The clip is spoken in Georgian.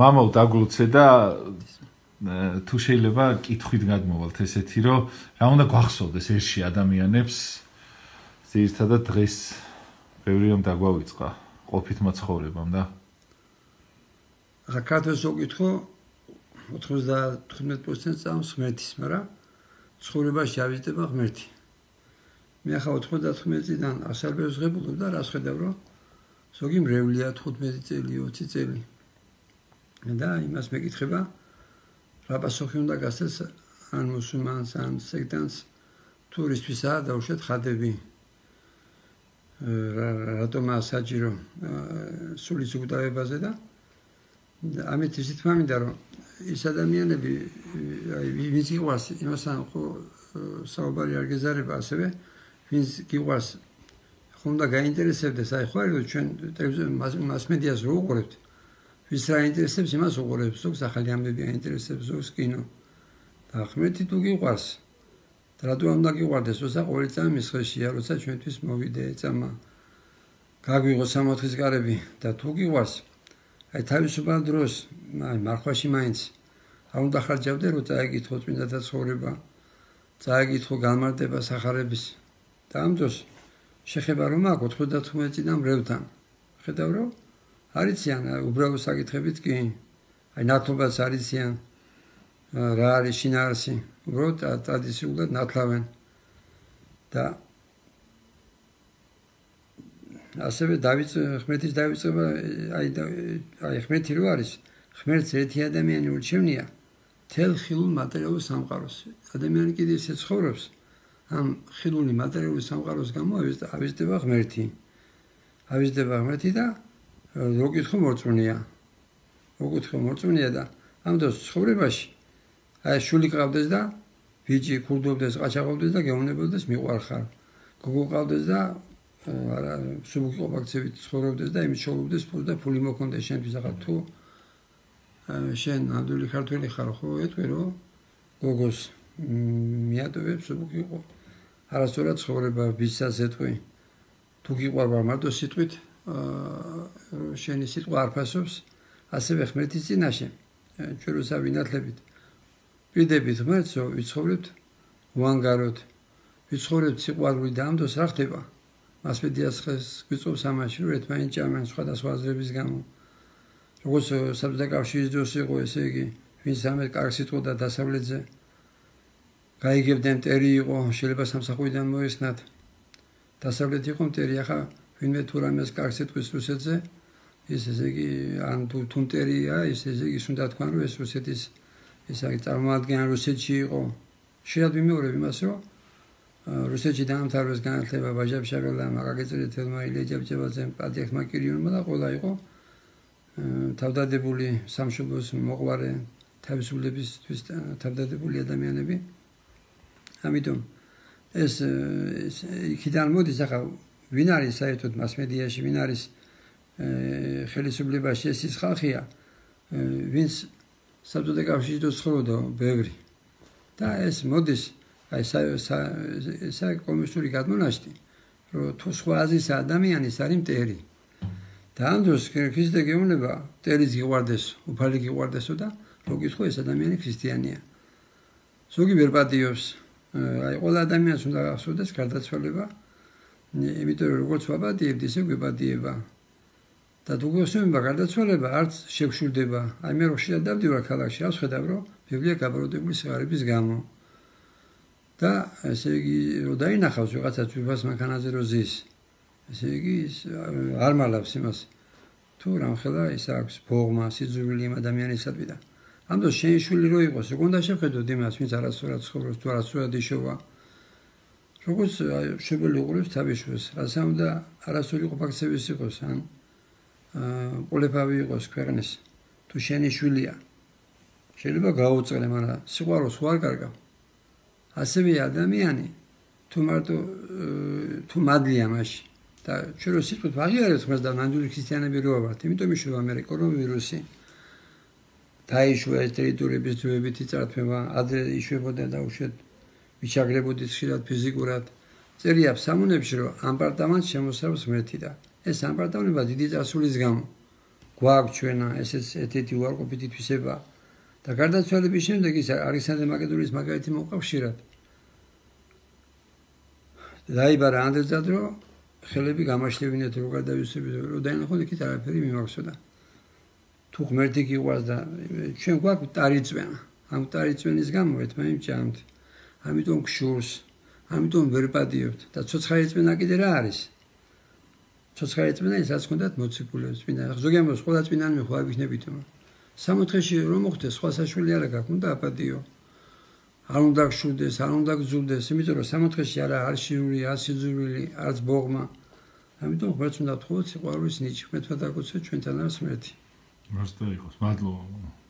მამაო დაგლოცე და თუ შეიძლება კითხვით გადმოვალთ ესეთი რომ რა უნდა გვახსოვდეს ერთში ადამიანებს ძირითადად დღეს ბევრი რომ დაგვავიწყა ყოფით მაცხოვრებამ და ახლა ქართულს ვუკითხო 95% წამს ღმერთის, მაგრამ ცხოვრებაში ავიწყდება ღმერთი. მე ახლა 99-დან ასარბებს ღებულობ და რას ხედავ რომ ზოგი მრევლია 15 წელი, 20 წელი. და იმას მეკითხება რა პასუხი უნდა გასცეს ან მუსულმანს, ან სექტანტს თუ რისთვისაა დაუშვათ ხადები. რატომაა საჭირო სულის უგდავებაზე და ამით ისეთ მამინდა რომ ის ადამიანები ვინც იყვარს იმასთან საუბარი არ გეზარება ასევე ვინც გიყვარს ხომ უნდა გაინტერესებდეს აი ხო არის ჩვენ მასმედიას რო უყურებთ ვის რა ინტერესებს იმას უყურებთ ზოგს ახალი ამბები აინტერესებს ზოგს კინო და ღმერთი თუ გიყვარს და რატომ უნდა გიყვარდეს როცა ყოველი წამი მსხლშია როცა ჩვენთვის მოვიდე წამა გაგვიღო 60-ის კარები და თუ გიყვარს აი თავისუფალ დროს მარხვაში მაინც არ უნდა ხარჯავდე რომ წაიკითხო წმინდათა ცხოვრება წაიკითხო განმარტება სახარების და ამ დროს შეხება რომ აქვს 95 წიდან მრევლთან ხედავ რომ არიციან უბრალო საკითხებით კი აი ნათლობას არიციან რა არის შინაარსი უბრალოდ ტრადიციულად ნათლავენ და ასევე ღმერთის დავიწყება აი ღმერთი რო არის ღმერთს ერთი ადამიანი ურჩევნია თელ ხილულ მატერიალურ სამყაროს ადამიანი კიდე ისე ცხოვრობს ამ ხილული მატერიალური სამყაროს გამო ავიზრდება ღმერთი და რო კითხო მორწმუნეა და ამ დროს ცხოვრებაში აი შული ყავდეს და ბიჭი ქურდობდეს ყაჩაღობდეს და გეუნებოდეს მიყვარხარ გოგო ყავდეს და არა სუბუქი ყოფაქცევით ცხოვრობდეს და იმით შოულობდეს ფულს და ფული მოქონდეს შენთვის ახლა თუ შენ ამდული ქართველი ხარ ხო ეტყვი რომ გოგოს მიატოვებ სუბუქი იყო არასწორად ცხოვრება ბიჭსაც ეტყვი თუ გიყვარვა მარტო სიტყვით შენი სიტყვა არ ფასობს ასევე ღმერთის წინაშე ჩვენ როცა ვინათლებით ვიდებით ღმერთს რომ ვიცხოვრებთ უანგაროდ ვიცხოვრებთ სიყვარული და ამ დროს რა ხდება მასმედიას ხეს გვიწევს ამაში რომ ერთმანეთს ჭამენ სხვადასხვა აზრების გამო როგორც საბჭოთა კავშირის დროს იყო ესე იგი ვინც ამერ კარგს იტყოდა დასავლეთზე გაიგებდნენ მტერი იყო შეიძლება სამსახვიდან მოესნათ დასავლეთი იყო მტერი ახლა ვინმე თუ რამეს კარგს იტყვის რუსეთზე ის ესე იგი ან თუ მტერია ის ესე იგი უნდა თქვან რომ ეს რუსეთის ესე იგი წარმოადგენენ რუსეთში იყო შეიძლება ვიმეორებ იმას რომ რუსეთში დაამთავრეს განათლება ბაჟაფშაგელამ აგაგეწერი თელმაილი ეჯაბჯებაძე პატრიარქმა კირიონმა და ყველა იყო თავდადებული სამშობლოს მოყვარე თავისუფლებისთვის თავდადებული ადამიანები ამიტომ ეს იქიდან მოდის ახლა ვინ არის საერთოდ მასმედიაში ვინ არის ხელისუფლებაში ეს ის ხალხია ვინც საბჭოთა კავშირში ცხოვრობდა ბევრი და ეს მოდის აი ესა კომუნისტური გადმონაშთი რომ თუ სხვა აზრის ადამიანის არის მტერი და ამ დროს ქრისტე გეუბნება მტერიც გიყვარდეს უფალი გიყვარდესო და რო კითხო ეს ადამიანი ქრისტიანია ზოგი ვერ პატიობს აი ყველა ადამიანს უნდა გახსოვდეს გარდაცვალება იმიტომ რომ როგორც ვაპატიებთ ისე გვეპატიება და თუ გესმება გარდაცვალება არც შეგშურდება აი მე რო ხშირად დავდივარ ქალაქში რა ვხედავ რომ ბიბლია გაბაროდებული სიღარიბის გამო და ესე იგი რო დაინახავს ვიღაცა ძვირფას მანქანაზე რო ზის ესე იგი არ მალავს იმას თუ რამხელა ის აქვს ბოღმა სიძულვილი იმ ადამიანისადმი და ამ დროს შენი შვილი რო იყოს როგორ უნდა შევხედოთ იმას ვინც არასწორად ცხოვრობს თუ არასწორად იშოვა როგორც შებელი უყურებს თავის შვილს რაცა უნდა არასწორი ყოფაქცევის იყოს ან ყოლეფავი იყოს ქვეყნის თუ შენი შვილია შეიძლება გაუწყლე მაგრამ სიყვარულს ხო არ კარგავ ასევე ადამიანი თუ მარტო თუ მადლია მაშინ და ჩვენ რო სიტყვით ვაღიარებთ მას და ნამდვილი ქრისტიანები რო ვართ იმიტომ იშოვა მე კორონავირუსი დაიშვა ეს ტერიტორიების ძვებითი წარქმევა ადრე იშვებოდა და უშედ ვიჩაგრებოდით ხშირად ფიზიკურად წერია სამონებში რომ ამპარტამენტს შემოსავს ღმერთი და ეს ამპარტამენტება დიდი წარსულის გამო გვაქვს ჩვენა ესეც ერთ-ერთი უარყოფითი თვისება და გარდაცვალების შემდეგ ის ალექსანდრე მაკედონელის მაგალითი მოვყავშირად დაიბარა ანდერძად რომ ხელები გამაშლებინეთ რო გადავისწრებთ რო დაინახოთ იქით არაფერი მიმახსოვდა თუ ღმერთი გიყვარს და ჩვენ გვაქვს ტარიწვენა ამ ტარიწვენის გამო ერთმა იმჭამთ ამიტომ გშურს ამიტომ ვერ პადიებთ და ცოცხალიწვენა კიდე რა არის ცოცხალიწვენა ის რაც ჰქონდათ მოციქულებს წმინდა ზოგი ამბობს ყველა წმინდანი ხო აღიქნებით სამოთხეში რომ მოხდეს სხვა საშველი არა გაქვს უნდა აპატიო არ უნდა გშურდეს არ უნდა გძულდეს იმიტომ რომ სამოთხეში არა არ შირული არ სიძულვილი არც ბოღმა ამიტომ ღმერთს უნდა ვთხოვოთ სიყვარულის ნიჭი ღმერთმა დაგოცეთ ჩვენთან არის ღმერთი მართლა იყოს მადლობა